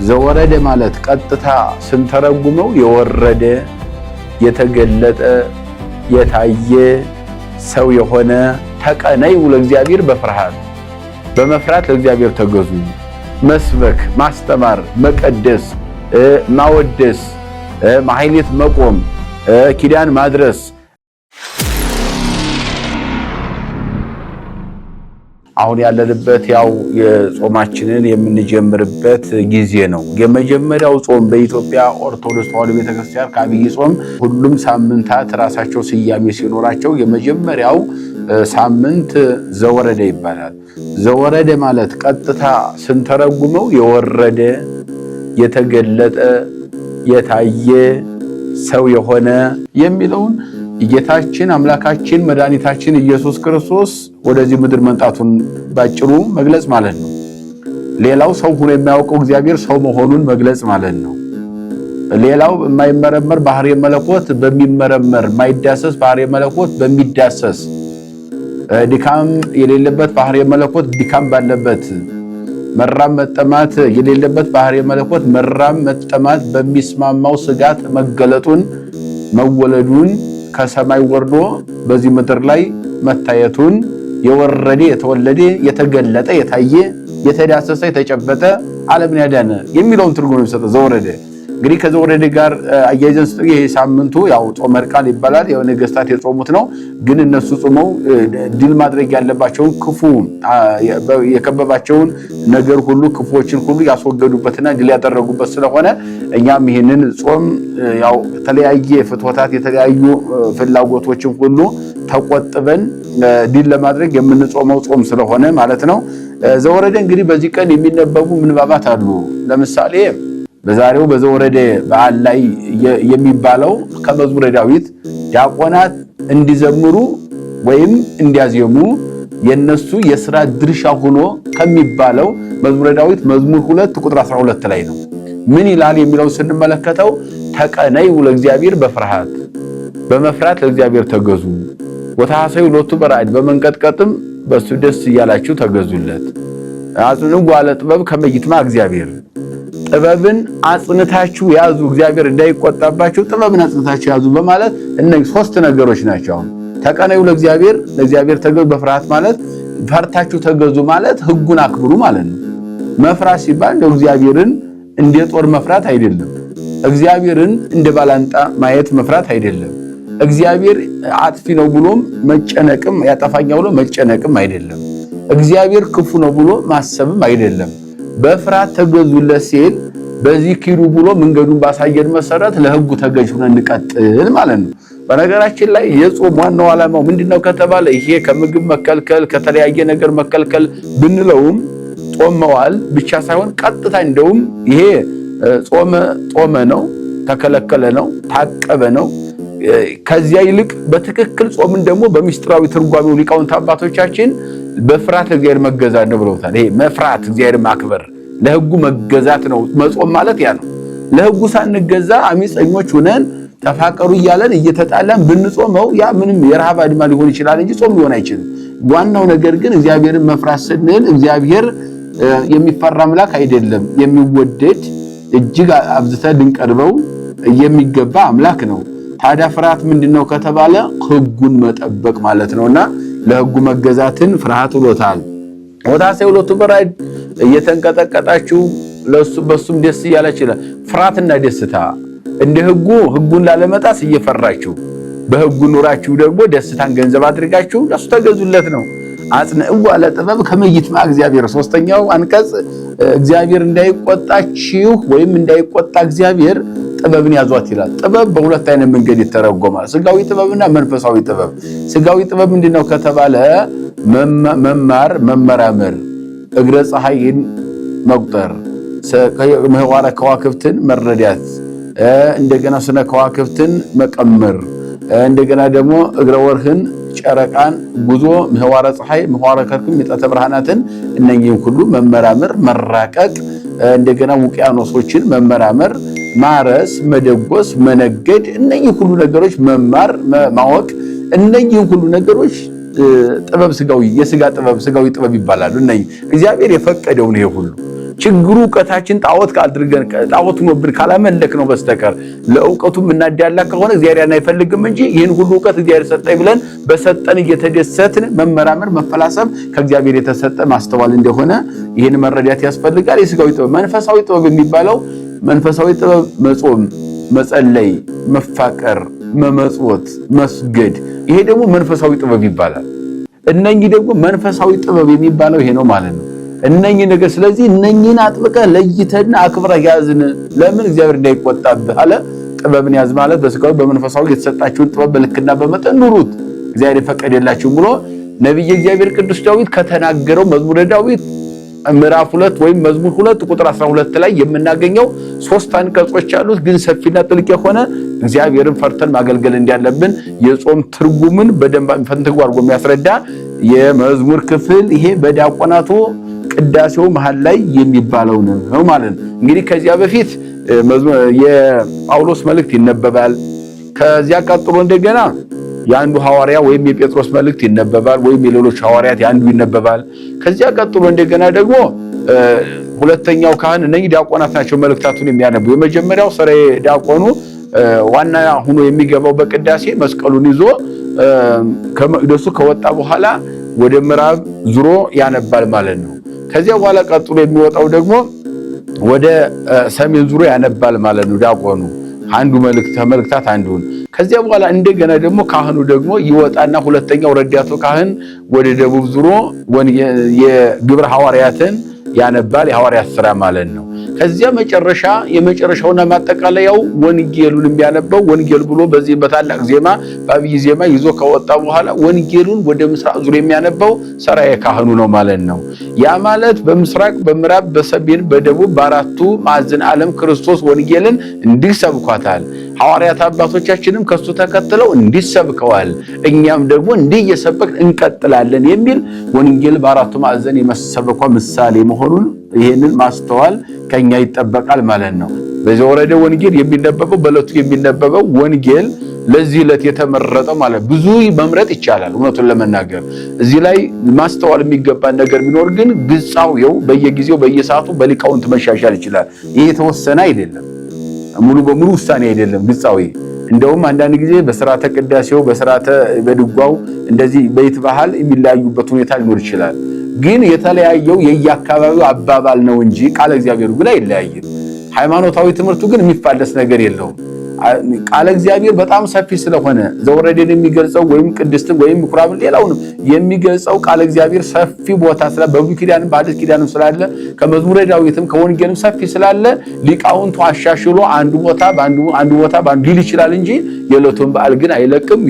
ዘወረደ ማለት ቀጥታ ስንተረጉመው የወረደ የተገለጠ የታየ ሰው የሆነ ተቀነዩ ለእግዚአብሔር በፍርሃት በመፍራት ለእግዚአብሔር ተገዙ። መስበክ፣ ማስተማር፣ መቀደስ፣ ማወደስ፣ ማህሌት መቆም፣ ኪዳን ማድረስ። አሁን ያለንበት ያው የጾማችንን የምንጀምርበት ጊዜ ነው። የመጀመሪያው ጾም በኢትዮጵያ ኦርቶዶክስ ተዋሕዶ ቤተክርስቲያን ከአብይ ጾም ሁሉም ሳምንታት ራሳቸው ስያሜ ሲኖራቸው የመጀመሪያው ሳምንት ዘወረደ ይባላል። ዘወረደ ማለት ቀጥታ ስንተረጉመው የወረደ የተገለጠ የታየ ሰው የሆነ የሚለውን የጌታችን አምላካችን መድኃኒታችን ኢየሱስ ክርስቶስ ወደዚህ ምድር መምጣቱን ባጭሩ መግለጽ ማለት ነው። ሌላው ሰው ሆኖ የሚያውቀው እግዚአብሔር ሰው መሆኑን መግለጽ ማለት ነው። ሌላው የማይመረመር ባህሪ መለኮት በሚመረመር ማይዳሰስ ባህሪ መለኮት በሚዳሰስ ድካም የሌለበት ባህሪ መለኮት ድካም ባለበት መራም መጠማት የሌለበት ባህሪ መለኮት መራም መጠማት በሚስማማው ስጋት መገለጡን መወለዱን ከሰማይ ወርዶ በዚህ ምድር ላይ መታየቱን የወረደ የተወለደ የተገለጠ የታየ የተዳሰሰ የተጨበጠ ዓለምን ያዳነ የሚለውን ትርጉም ይሰጣል። ዘወረደ እንግዲህ ከዘወረደ ጋር አያይዘን ይሄ ሳምንቱ ያው ጾመ ዕርቃን ይባላል። ያው ነገስታት የጾሙት ነው። ግን እነሱ ጾመው ድል ማድረግ ያለባቸውን ክፉ የከበባቸውን ነገር ሁሉ ክፉዎችን ሁሉ ያስወገዱበትና ድል ያደረጉበት ስለሆነ እኛም ይሄንን ጾም ያው የተለያየ ፍትወታት የተለያዩ ፍላጎቶችን ሁሉ ተቆጥበን ድል ለማድረግ የምንጾመው ጾም ስለሆነ ማለት ነው። ዘወረደ እንግዲህ በዚህ ቀን የሚነበቡ ምንባባት አሉ። ለምሳሌ በዛሬው በዘወረደ በዓል ላይ የሚባለው ከመዝሙረ ዳዊት ዲያቆናት እንዲዘምሩ ወይም እንዲያዜሙ የነሱ የሥራ ድርሻ ሆኖ ከሚባለው መዝሙረ ዳዊት መዝሙር 2 ቁጥር 12 ላይ ነው። ምን ይላል የሚለው ስንመለከተው ተቀነዩ ለእግዚአብሔር በፍርሃት በመፍራት ለእግዚአብሔር ተገዙ ወታሐሰዩ ሎቱ በራእድ በመንቀጥቀጥም በሱ ደስ እያላችሁ ተገዙለት። አጽንዑ ዋለ ጥበብ ከመ ይትማ እግዚአብሔር ጥበብን አጽንታችሁ ያዙ እግዚአብሔር እንዳይቆጣባችሁ ጥበብን አጽንታችሁ ያዙ በማለት እነዚህ ሶስት ነገሮች ናቸው። ተቀነዩ ለእግዚአብሔር ተገዙ በፍርሃት ማለት ፈርታችሁ ተገዙ ማለት ሕጉን አክብሩ ማለት ነው። መፍራት ሲባል እንደው እግዚአብሔርን እንደ ጦር መፍራት አይደለም። እግዚአብሔርን እንደ ባላንጣ ማየት መፍራት አይደለም። እግዚአብሔር አጥፊ ነው ብሎም መጨነቅም ያጠፋኛው ብሎ መጨነቅም አይደለም። እግዚአብሔር ክፉ ነው ብሎ ማሰብም አይደለም። በፍርሃት ተገዙለት ሲል በዚህ ኪሩ ብሎ መንገዱን ባሳየን መሰረት ለሕጉ ተገዥ ሆነን እንቀጥል ማለት ነው። በነገራችን ላይ የጾም ዋናው ዓላማው ምንድነው ከተባለ ይሄ ከምግብ መከልከል ከተለያየ ነገር መከልከል ብንለውም ጾም መዋል ብቻ ሳይሆን ቀጥታ እንደውም ይሄ ጾመ ነው ተከለከለ ነው ታቀበ ነው። ከዚያ ይልቅ በትክክል ጾምን ደግሞ በሚስጥራዊ ትርጓሜው ሊቃውንት አባቶቻችን በፍርሃት እግዚአብሔር መገዛት ነው ብለውታል። ይሄ መፍራት እግዚአብሔር ማክበር ለሕጉ መገዛት ነው። መጾም ማለት ያ ነው። ለሕጉ ሳንገዛ አሚፀኞች ሆነን ተፋቀሩ እያለን እየተጣላን ብንጾመው ያ ምንም የረሃብ አድማ ሊሆን ይችላል እንጂ ጾም ሊሆን አይችልም። ዋናው ነገር ግን እግዚአብሔርን መፍራት ስንል እግዚአብሔር የሚፈራ አምላክ አይደለም፣ የሚወደድ እጅግ አብዝተን ልንቀርበው የሚገባ አምላክ ነው። ታዲያ ፍርሃት ምንድነው ከተባለ ሕጉን መጠበቅ ማለት ነውና ለሕጉ መገዛትን ፍርሃት ብሎታል። ወታሐሰዩ ሎቱ በራእድ እየተንቀጠቀጣችሁ በሱም ደስ እያላችሁ ይላል። ፍርሃትና ደስታ እንደ ሕጉን ላለመጣስ እየፈራችሁ በሕጉ ኑራችሁ ደግሞ ደስታን ገንዘብ አድርጋችሁ ለሱ ተገዙለት ነው። አጽንዑ ዋለ ጥበብ ከመ ይትማ እግዚአብሔር ሶስተኛው አንቀጽ እግዚአብሔር እንዳይቆጣችሁ ወይም እንዳይቆጣ እግዚአብሔር ጥበብን ያዟት ይላል። ጥበብ በሁለት አይነት መንገድ ይተረጎማል። ስጋዊ ጥበብና መንፈሳዊ ጥበብ። ስጋዊ ጥበብ ምንድነው ከተባለ መማር መመራመር፣ እግረ ፀሐይን መቁጠር፣ ምህዋረ ከዋክብትን መረዳት፣ እንደገና ስነ ከዋክብትን መቀመር፣ እንደገና ደግሞ እግረ ወርህን ጨረቃን ጉዞ ምህዋረ ፀሐይ ምህዋረ ከርክም ሚጠተ ብርሃናትን እነኚህን ሁሉ መመራመር መራቀቅ፣ እንደገና ውቅያኖሶችን መመራመር ማረስ መደጎስ መነገድ እነኚህ ሁሉ ነገሮች መማር ማወቅ እነኚህ ሁሉ ነገሮች ጥበብ ስጋዊ የስጋ ጥበብ ስጋዊ ጥበብ ይባላሉ። እነኚህ እግዚአብሔር የፈቀደው ነው። ይሄ ሁሉ ችግሩ ዕውቀታችን ጣዖት አድርገን ጣዖት ሆኖብን ካላመለክ ነው በስተቀር ለዕውቀቱም እናዳላ ከሆነ እግዚአብሔር አይፈልግም እንጂ ይህን ሁሉ ዕውቀት እግዚአብሔር ሰጠኝ ብለን በሰጠን እየተደሰትን መመራመር መፈላሰብ ከእግዚአብሔር የተሰጠ ማስተዋል እንደሆነ ይህን መረዳት ያስፈልጋል። የሥጋዊ ጥበብ መንፈሳዊ ጥበብ የሚባለው መንፈሳዊ ጥበብ መጾም፣ መጸለይ፣ መፋቀር፣ መመጽወት፣ መስገድ ይሄ ደግሞ መንፈሳዊ ጥበብ ይባላል። እነኚህ ደግሞ መንፈሳዊ ጥበብ የሚባለው ይሄ ነው ማለት ነው። እነኚህ ነገር ስለዚህ እነኚህን አጥብቀ ለይተና አክብረ ያዝን ለምን እግዚአብሔር እንዳይቆጣብህ አለ። ጥበብን ያዝ ማለት በሥጋዊ በመንፈሳዊ የተሰጣችሁን ጥበብ በልክና በመጠን ኑሩት እግዚአብሔር ፈቀደላችሁ ብሎ ነብዩ እግዚአብሔር ቅዱስ ዳዊት ከተናገረው መዝሙረ ዳዊት ምዕራፍ 2 ወይም መዝሙር 2 ቁጥር 12 ላይ የምናገኘው 3 አንቀጾች አሉት። ግን ሰፊና ጥልቅ የሆነ እግዚአብሔርን ፈርተን ማገልገል እንዳለብን የጾም ትርጉምን በደንብ ፈንትጎ አድርጎ የሚያስረዳ የመዝሙር ክፍል ይሄ በዲያቆናቱ ቅዳሴው መሃል ላይ የሚባለው ነው ማለት ነው። እንግዲህ ከዚያ በፊት የጳውሎስ መልእክት ይነበባል። ከዚያ ቀጥሎ እንደገና የአንዱ ሐዋርያ ወይም የጴጥሮስ መልእክት ይነበባል ወይም የሌሎች ሐዋርያት ያንዱ ይነበባል። ከዚያ ቀጥሎ እንደገና ደግሞ ሁለተኛው ካህን እነዚህ ዲያቆናት ናቸው መልእክታቱን የሚያነቡ። የመጀመሪያው ሰረ ዲያቆኑ ዋና ሆኖ የሚገባው በቅዳሴ መስቀሉን ይዞ ከመቅደሱ ከወጣ በኋላ ወደ ምዕራብ ዙሮ ያነባል ማለት ነው። ከዚያ በኋላ ቀጥሎ የሚወጣው ደግሞ ወደ ሰሜን ዙሮ ያነባል ማለት ነው ዲያቆኑ አንዱ መልእክታት አንዱን። ከዚያ በኋላ እንደገና ደግሞ ካህኑ ደግሞ ይወጣና ሁለተኛው ረዳቱ ካህን ወደ ደቡብ ዙሮ የግብረ ሐዋርያትን ያነባል የሐዋርያት ሥራ ማለት ነው። ከዚያ የመጨረሻውና ማጠቃለያው ወንጌሉን የሚያነበው ወንጌል ብሎ በዚህ በታላቅ ዜማ በአብይ ዜማ ይዞ ከወጣ በኋላ ወንጌሉን ወደ ምስራቅ ዙሮ የሚያነበው ሠራየ ካህኑ ነው ማለት ነው። ያ ማለት በምስራቅ በምዕራብ በሰሜን በደቡብ በአራቱ ማዕዘን ዓለም ክርስቶስ ወንጌልን እንዲሰብኳታል። ሐዋርያት አባቶቻችንም ከሱ ተከትለው እንዲሰብከዋል። እኛም ደግሞ እንዲየሰበክ እንቀጥላለን የሚል ወንጌል በአራቱ ማዕዘን የመሰበኳ ምሳሌ መሆኑን ይሄንን ማስተዋል ከኛ ይጠበቃል ማለት ነው። በዚህ ወረደ ወንጌል የሚነበበው በዕለቱ የሚነበበው ወንጌል ለዚህ ዕለት የተመረጠ ማለት ብዙ መምረጥ ይቻላል። እውነቱን ለመናገር እዚህ ላይ ማስተዋል የሚገባን ነገር ቢኖር ግን ግጻዊው በየጊዜው በየሰዓቱ በሊቃውንት መሻሻል ይችላል። ይሄ የተወሰነ አይደለም፣ ሙሉ በሙሉ ውሳኔ አይደለም ግጻዊ። እንደውም አንዳንድ ጊዜ በሥርዓተ ቅዳሴው በሥርዓተ በድጓው እንደዚህ በይት ባህል የሚለያዩበት ሁኔታ ሊኖር ይችላል። ግን የተለያየው የየአካባቢው አባባል ነው እንጂ ቃለ እግዚአብሔሩ ግን አይለያይም። ሃይማኖታዊ ትምህርቱ ግን የሚፋለስ ነገር የለውም። ቃለ እግዚአብሔር በጣም ሰፊ ስለሆነ ዘወረደን የሚገልጸው ወይም ቅድስትን ወይም ምኩራብን ሌላውንም የሚገልጸው ቃለ እግዚአብሔር ሰፊ ቦታ ስላለ በብሉይ ኪዳንም በአዲስ ኪዳንም ስላለ ከመዝሙረ ዳዊትም ከወንጌልም ሰፊ ስላለ ሊቃውንቱ አሻሽሎ አንዱ ቦታ በአንዱ ሊል ይችላል እንጂ የዕለቱን በዓል ግን አይለቅም።